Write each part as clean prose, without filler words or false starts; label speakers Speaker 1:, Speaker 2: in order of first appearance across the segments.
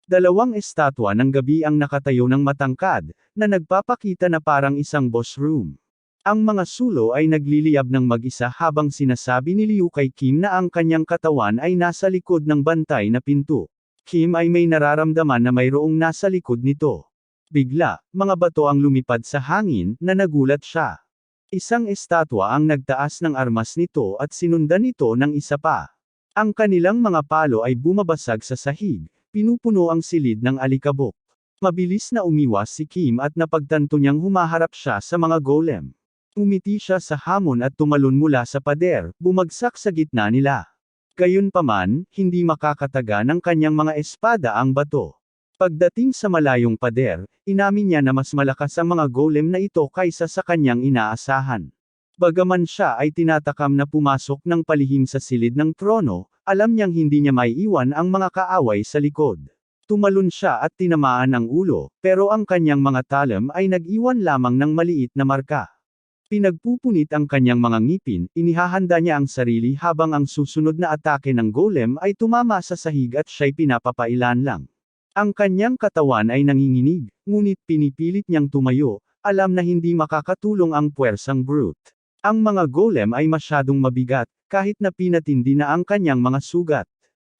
Speaker 1: Dalawang estatwa ng gabi ang nakatayo ng matangkad, na nagpapakita na parang isang boss room. Ang mga sulo ay nagliliyab ng mag-isa habang sinasabi ni Liu kay Kim na ang kanyang katawan ay nasa likod ng bantay na pinto. Kim ay may nararamdaman na mayroong nasa likod nito. Bigla, mga bato ang lumipad sa hangin, na nagulat siya. Isang estatwa ang nagtaas ng armas nito at sinundan ito ng isa pa. Ang kanilang mga palo ay bumabasag sa sahig, pinupuno ang silid ng alikabok. Mabilis na umiwas si Kim at napagtanto niyang humaharap siya sa mga golem. Umiti siya sa hamon at tumalon mula sa pader, bumagsak sa gitna nila. Gayunpaman, hindi makakataga ng kanyang mga espada ang bato. Pagdating sa malayong pader, inamin niya na mas malakas ang mga golem na ito kaysa sa kanyang inaasahan. Bagaman siya ay tinatakam na pumasok ng palihim sa silid ng trono, alam niyang hindi niya maiiwan ang mga kaaway sa likod. Tumalon siya at tinamaan ang ulo, pero ang kanyang mga talem ay nag-iwan lamang ng maliit na marka. Pinagpupunit ang kanyang mga ngipin, inihahanda niya ang sarili habang ang susunod na atake ng golem ay tumama sa sahig at siya'y pinapapailan lang. Ang kanyang katawan ay nanginginig, ngunit pinipilit niyang tumayo, alam na hindi makakatulong ang puwersang brute. Ang mga golem ay masyadong mabigat, kahit na pinatindi na ang kanyang mga sugat.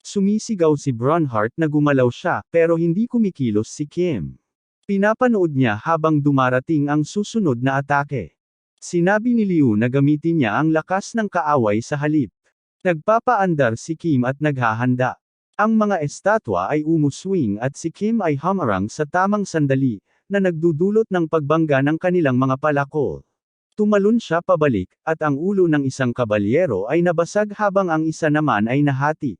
Speaker 1: Sumisigaw si Bronhart na gumalaw siya, pero hindi kumikilos si Kim. Pinapanood niya habang dumarating ang susunod na atake. Sinabi ni Liu na gamitin niya ang lakas ng kaaway sa halip. Nagpapaandar si Kim at naghahanda. Ang mga estatwa ay umuswing at si Kim ay humarang sa tamang sandali, na nagdudulot ng pagbangga ng kanilang mga palakol. Tumalon siya pabalik, at ang ulo ng isang kabalyero ay nabasag habang ang isa naman ay nahati.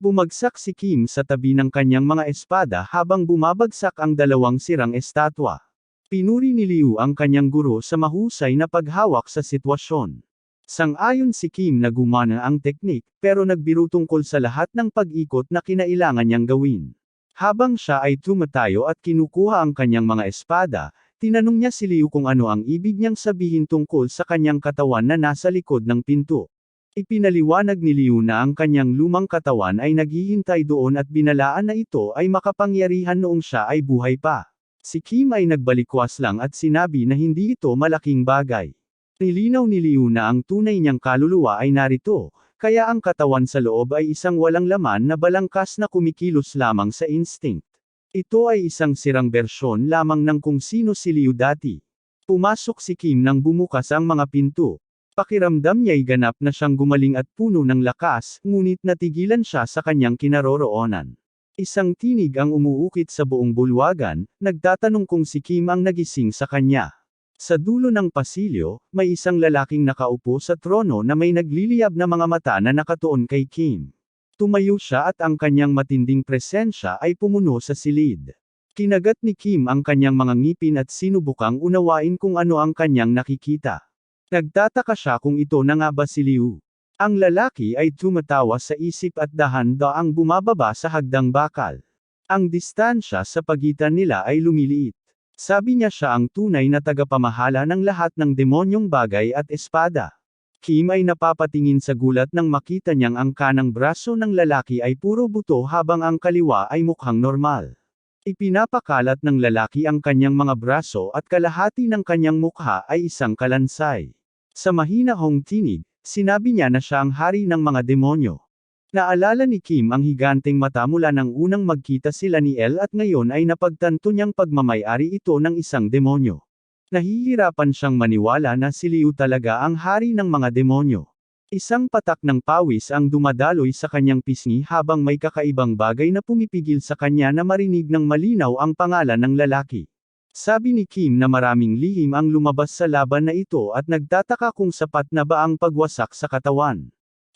Speaker 1: Bumagsak si Kim sa tabi ng kanyang mga espada habang bumabagsak ang dalawang sirang estatwa. Pinuri ni Liu ang kanyang guro sa mahusay na paghawak sa sitwasyon. Sang-ayon si Kim na gumana ang teknik, pero nagbiro tungkol sa lahat ng pag-ikot na kinailangan niyang gawin. Habang siya ay tumatayo at kinukuha ang kanyang mga espada, tinanong niya si Liu kung ano ang ibig niyang sabihin tungkol sa kanyang katawan na nasa likod ng pinto. Ipinaliwanag ni Liu na ang kanyang lumang katawan ay naghihintay doon at binalaan na ito ay makapangyarihan noong siya ay buhay pa. Si Kim ay nagbalikwas lang at sinabi na hindi ito malaking bagay. Nilinaw ni Liu na ang tunay niyang kaluluwa ay narito, kaya ang katawan sa loob ay isang walang laman na balangkas na kumikilos lamang sa instinct. Ito ay isang sirang bersyon lamang ng kung sino si Liu dati. Pumasok si Kim nang bumukas ang mga pinto. Pakiramdam niya'y ganap na siyang gumaling at puno ng lakas, ngunit natigilan siya sa kanyang kinaroroonan. Isang tinig ang umuukit sa buong bulwagan, nagtatanong kung si Kim ang nagising sa kanya. Sa dulo ng pasilyo, may isang lalaking nakaupo sa trono na may nagliliyab na mga mata na nakatuon kay Kim. Tumayo siya at ang kanyang matinding presensya ay pumuno sa silid. Kinagat ni Kim ang kanyang mga ngipin at sinubukang unawain kung ano ang kanyang nakikita. Nagtataka siya kung ito na nga ba si Liu. Ang lalaki ay tumatawa sa isip at dahan-daang bumababa sa hagdang bakal. Ang distansya sa pagitan nila ay lumiliit. Sabi niya siya ang tunay na tagapamahala ng lahat ng demonyong bagay at espada. Kim ay napapatingin sa gulat nang makita niyang ang kanang braso ng lalaki ay puro buto habang ang kaliwa ay mukhang normal. Ipinapakalat ng lalaki ang kanyang mga braso at kalahati ng kanyang mukha ay isang kalansay. Sa mahinahong tinig, sinabi niya na siya ang hari ng mga demonyo. Naalala ni Kim ang higanteng mata mula nang unang magkita sila ni Elle at ngayon ay napagtanto niyang pagmamay-ari ito ng isang demonyo. Nahihirapan siyang maniwala na si Liu talaga ang hari ng mga demonyo. Isang patak ng pawis ang dumadaloy sa kanyang pisngi habang may kakaibang bagay na pumipigil sa kanya na marinig ng malinaw ang pangalan ng lalaki. Sabi ni Kim na maraming lihim ang lumabas sa laban na ito at nagtataka kung sapat na ba ang pagwasak sa katawan.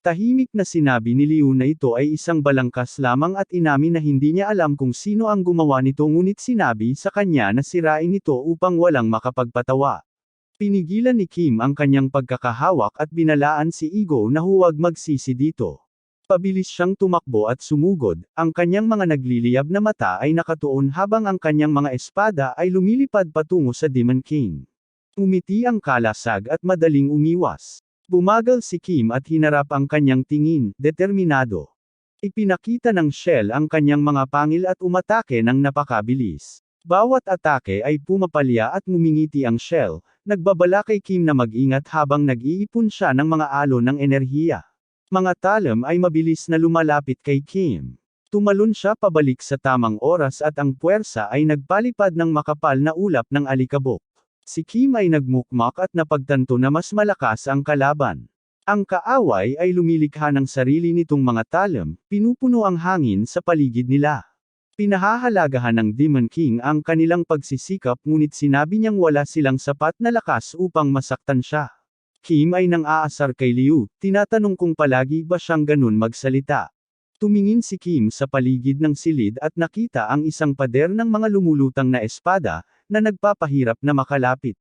Speaker 1: Tahimik na sinabi ni Liu na ito ay isang balangkas lamang at inamin na hindi niya alam kung sino ang gumawa nito ngunit sinabi sa kanya na sirain ito upang walang makapagpatawa. Pinigilan ni Kim ang kanyang pagkakahawak at binalaan si Igo na huwag magsisi dito. Pabilis siyang tumakbo at sumugod, ang kanyang mga nagliliyab na mata ay nakatuon habang ang kanyang mga espada ay lumilipad patungo sa Demon King. Umiti ang kalasag at madaling umiwas. Bumagal si Kim at hinarap ang kanyang tingin, determinado. Ipinakita ng Shell ang kanyang mga pangil at umatake ng napakabilis. Bawat atake ay pumapalya at ngumingiti ang Shell, nagbabala kay Kim na mag-ingat habang nag-iipon siya ng mga alon ng enerhiya. Mga talem ay mabilis na lumalapit kay Kim. Tumalon siya pabalik sa tamang oras at ang puwersa ay nagpalipad ng makapal na ulap ng alikabok. Si Kim ay nagmukmak at napagtanto na mas malakas ang kalaban. Ang kaaway ay lumilikha ng sarili nitong mga talem, pinupuno ang hangin sa paligid nila. Pinahahalagahan ng Demon King ang kanilang pagsisikap ngunit sinabi niyang wala silang sapat na lakas upang masaktan siya. Kim ay nang-aasar kay Liu, tinatanong kung palagi ba siyang ganun magsalita. Tumingin si Kim sa paligid ng silid at nakita ang isang pader ng mga lumulutang na espada, na nagpapahirap na makalapit.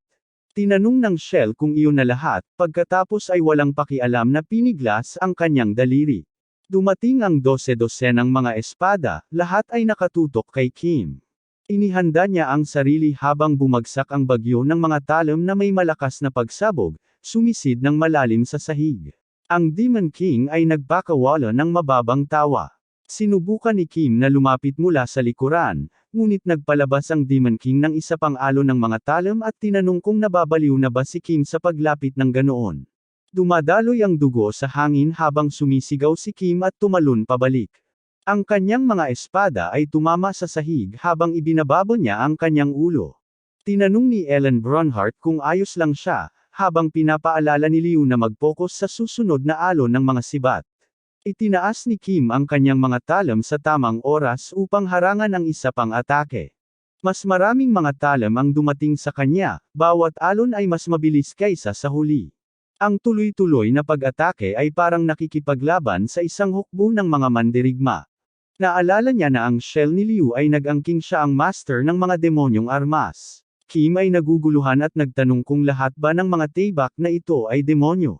Speaker 1: Tinanong ng Shell kung iyon na lahat, pagkatapos ay walang pakialam na piniglas ang kanyang daliri. Dumating ang 12-dosenang mga espada, lahat ay nakatutok kay Kim. Inihanda niya ang sarili habang bumagsak ang bagyo ng mga talem na may malakas na pagsabog, sumisid ng malalim sa sahig. Ang Demon King ay nagpakawala ng mababang tawa. Sinubukan ni Kim na lumapit mula sa likuran, ngunit nagpalabas ang Demon King ng isa pang alon ng mga talem at tinanong kung nababaliw na ba si Kim sa paglapit ng ganoon. Dumadaloy ang dugo sa hangin habang sumisigaw si Kim at tumalon pabalik. Ang kanyang mga espada ay tumama sa sahig habang ibinababo niya ang kanyang ulo. Tinanong ni Ellen Bronhardt kung ayos lang siya, habang pinapaalala ni Liu na mag-focus sa susunod na alon ng mga sibat. Itinaas ni Kim ang kanyang mga talem sa tamang oras upang harangan ang isa pang atake. Mas maraming mga talem ang dumating sa kanya, bawat alon ay mas mabilis kaysa sa huli. Ang tuloy-tuloy na pag-atake ay parang nakikipaglaban sa isang hukbo ng mga mandirigma. Naalala niya na ang Shell ni Liu ay nag-angking siya ang master ng mga demonyong armas. Kim ay naguguluhan at nagtanong kung lahat ba ng mga taybak na ito ay demonyo.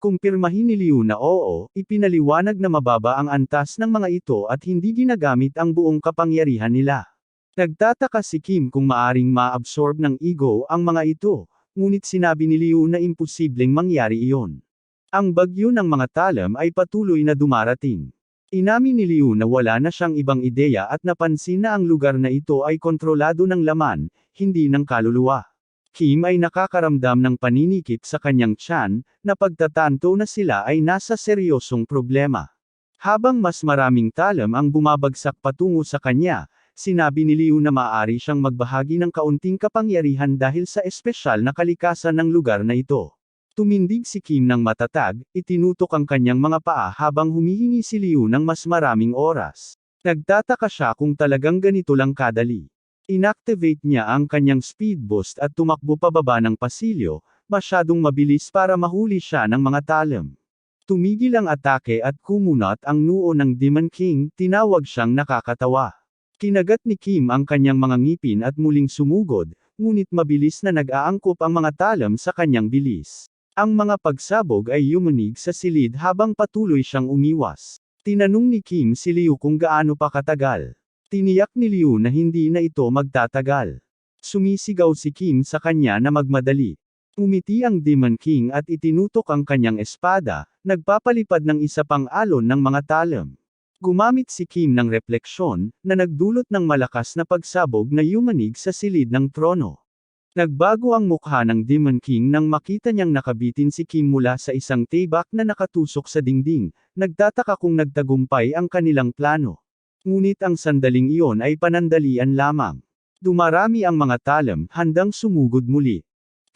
Speaker 1: Kumpirmahin ni Liu na oo, ipinaliwanag na mababa ang antas ng mga ito at hindi ginagamit ang buong kapangyarihan nila. Nagtataka si Kim kung maaring ma-absorb ng ego ang mga ito, ngunit sinabi ni Liu na imposibleng mangyari iyon. Ang bagyo ng mga talem ay patuloy na dumarating. Inamin ni Liu na wala na siyang ibang ideya at napansin na ang lugar na ito ay kontrolado ng laman, hindi ng kaluluwa. Kim ay nakakaramdam ng paninikip sa kanyang tiyan, na pagtatanto na sila ay nasa seryosong problema. Habang mas maraming talem ang bumabagsak patungo sa kanya, sinabi ni Liu na maaari siyang magbahagi ng kaunting kapangyarihan dahil sa espesyal na kalikasan ng lugar na ito. Tumindig si Kim ng matatag, itinutok ang kanyang mga paa habang humihingi si Liu ng mas maraming oras. Nagtataka siya kung talagang ganito lang kadali. Inactivate niya ang kanyang speed boost at tumakbo pababa ng pasilyo, masyadong mabilis para mahuli siya ng mga talem. Tumigil ang atake at kumunat ang noo ng Demon King, tinawag siyang nakakatawa. Kinagat ni Kim ang kanyang mga ngipin at muling sumugod, ngunit mabilis na nag-aangkop ang mga talem sa kanyang bilis. Ang mga pagsabog ay yumanig sa silid habang patuloy siyang umiwas. Tinanong ni Kim si Liu kung gaano pa katagal. Tiniyak ni Liu na hindi na ito magtatagal. Sumisigaw si Kim sa kanya na magmadali. Umiti ang Demon King at itinutok ang kanyang espada, nagpapalipad ng isa pang alon ng mga talem. Gumamit si Kim ng refleksyon, na nagdulot ng malakas na pagsabog na yumanig sa silid ng trono. Nagbago ang mukha ng Demon King nang makita niyang nakabitin si Kim mula sa isang taybak na nakatusok sa dingding, nagtataka kung nagtagumpay ang kanilang plano. Ngunit ang sandaling iyon ay panandalian lamang. Dumarami ang mga talem, handang sumugod muli.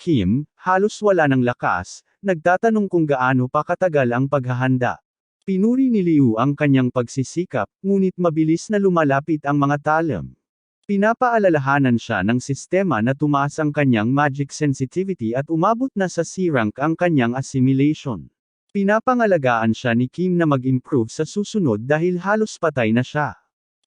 Speaker 1: Kim, halos wala ng lakas, nagtatanong kung gaano pa katagal ang paghahanda. Pinuri ni Liu ang kanyang pagsisikap, ngunit mabilis na lumalapit ang mga talem. Pinapaalalahanan siya ng sistema na tumaas ang kanyang magic sensitivity at umabot na sa C-rank ang kanyang assimilation. Pinapangalagaan siya ni Kim na mag-improve sa susunod dahil halos patay na siya.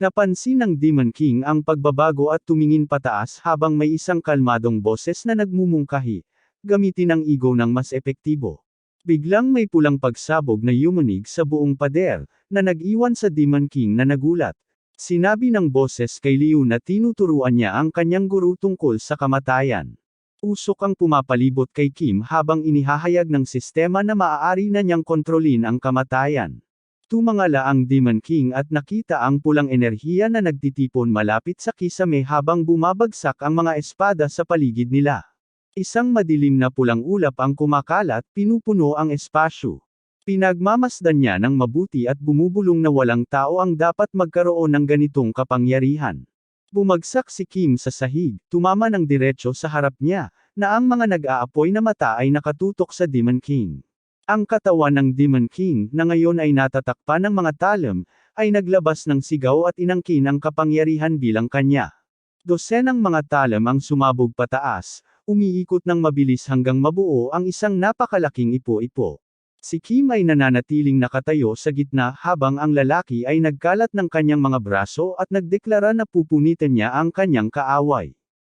Speaker 1: Napansin ng Demon King ang pagbabago at tumingin pataas habang may isang kalmadong boses na nagmumungkahi. Gamitin ang ego ng mas epektibo. Biglang may pulang pagsabog na yumanig sa buong pader, na nag-iwan sa Demon King na nagulat. Sinabi ng boses kay Liu na tinuturuan niya ang kanyang guru tungkol sa kamatayan. Usok ang pumapalibot kay Kim habang inihahayag ng sistema na maaari na niyang kontrolin ang kamatayan. Tumangala ang Demon King at nakita ang pulang enerhiya na nagtitipon malapit sa kisame habang bumabagsak ang mga espada sa paligid nila. Isang madilim na pulang ulap ang kumakalat, pinupuno ang espasyo. Pinagmamasdan niya ng mabuti at bumubulong na walang tao ang dapat magkaroon ng ganitong kapangyarihan. Bumagsak si Kim sa sahig, tumama ng diretso sa harap niya, na ang mga nag-aapoy na mata ay nakatutok sa Demon King. Ang katawan ng Demon King, na ngayon ay natatakpan ng mga talim, ay naglabas ng sigaw at inangkin ang kapangyarihan bilang kanya. Dosenang mga talim ang sumabog pataas, umiikot ng mabilis hanggang mabuo ang isang napakalaking ipo-ipo. Si Kim ay nananatiling nakatayo sa gitna habang ang lalaki ay nagkalat ng kanyang mga braso at nagdeklara na pupunitin niya ang kanyang kaaway.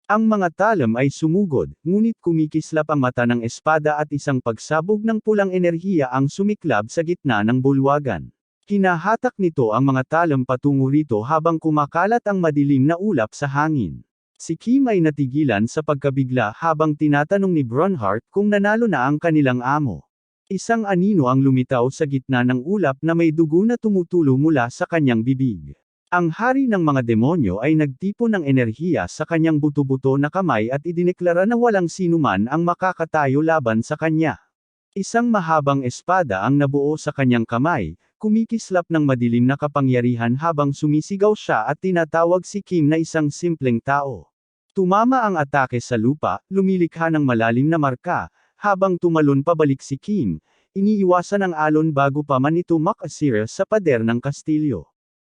Speaker 1: Ang mga talim ay sumugod, ngunit kumikislap ang mata ng espada at isang pagsabog ng pulang enerhiya ang sumiklab sa gitna ng bulwagan. Hinahatak nito ang mga talim patungo rito habang kumakalat ang madilim na ulap sa hangin. Si Kim ay natigilan sa pagkabigla habang tinatanong ni Bronhart kung nanalo na ang kanilang amo. Isang anino ang lumitaw sa gitna ng ulap na may dugo na tumutulo mula sa kanyang bibig. Ang hari ng mga demonyo ay nagtipon ng enerhiya sa kanyang buto-buto na kamay at idineklara na walang sinuman ang makakatayo laban sa kanya. Isang mahabang espada ang nabuo sa kanyang kamay, kumikislap ng madilim na kapangyarihan habang sumisigaw siya at tinatawag si Kim na isang simpleng tao. Tumama ang atake sa lupa, lumilikha ng malalim na marka, habang tumalon pabalik si Kim, iniiwasan ang alon bago pa man ito makasira sa pader ng kastilyo.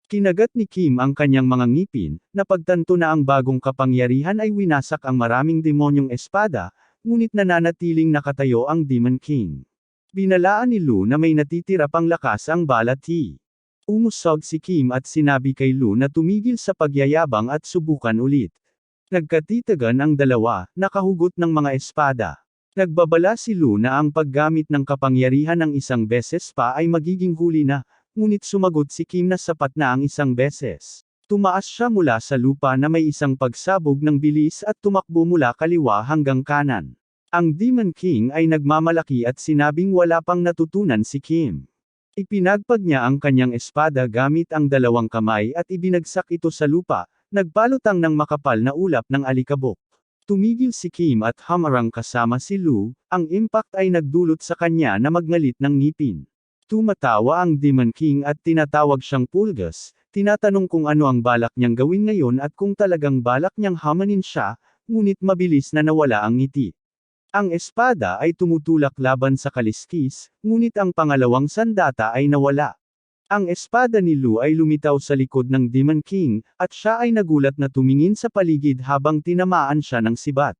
Speaker 1: Kinagat ni Kim ang kanyang mga ngipin, napagtanto na ang bagong kapangyarihan ay winasak ang maraming demonyong espada, ngunit nananatiling nakatayo ang Demon King. Binalaan ni Lu na may natitira pang lakas ang balati. Umusog si Kim at sinabi kay Lu na tumigil sa pagyayabang at subukan ulit. Nagkatitagan ang dalawa, nakahugot ng mga espada. Nagbabala si Lu na ang paggamit ng kapangyarihan ng isang beses pa ay magiging huli na, ngunit sumagot si Kim na sapat na ang isang beses. Tumaas siya mula sa lupa na may isang pagsabog ng bilis at tumakbo mula kaliwa hanggang kanan. Ang Demon King ay nagmamalaki at sinabing wala pang natutunan si Kim. Ipinagpag niya ang kanyang espada gamit ang dalawang kamay at ibinagsak ito sa lupa, nagpalutang ng makapal na ulap ng alikabok. Tumigil si Kim at humarang kasama si Lu, ang impact ay nagdulot sa kanya na magngalit ng ngipin. Tumatawa ang Demon King at tinatawag siyang Pulgas, tinatanong kung ano ang balak niyang gawin ngayon at kung talagang balak niyang hamanin siya, ngunit mabilis na nawala ang ngiti. Ang espada ay tumutulak laban sa kaliskis, ngunit ang pangalawang sandata ay nawala. Ang espada ni Lu ay lumitaw sa likod ng Demon King, at siya ay nagulat na tumingin sa paligid habang tinamaan siya ng sibat.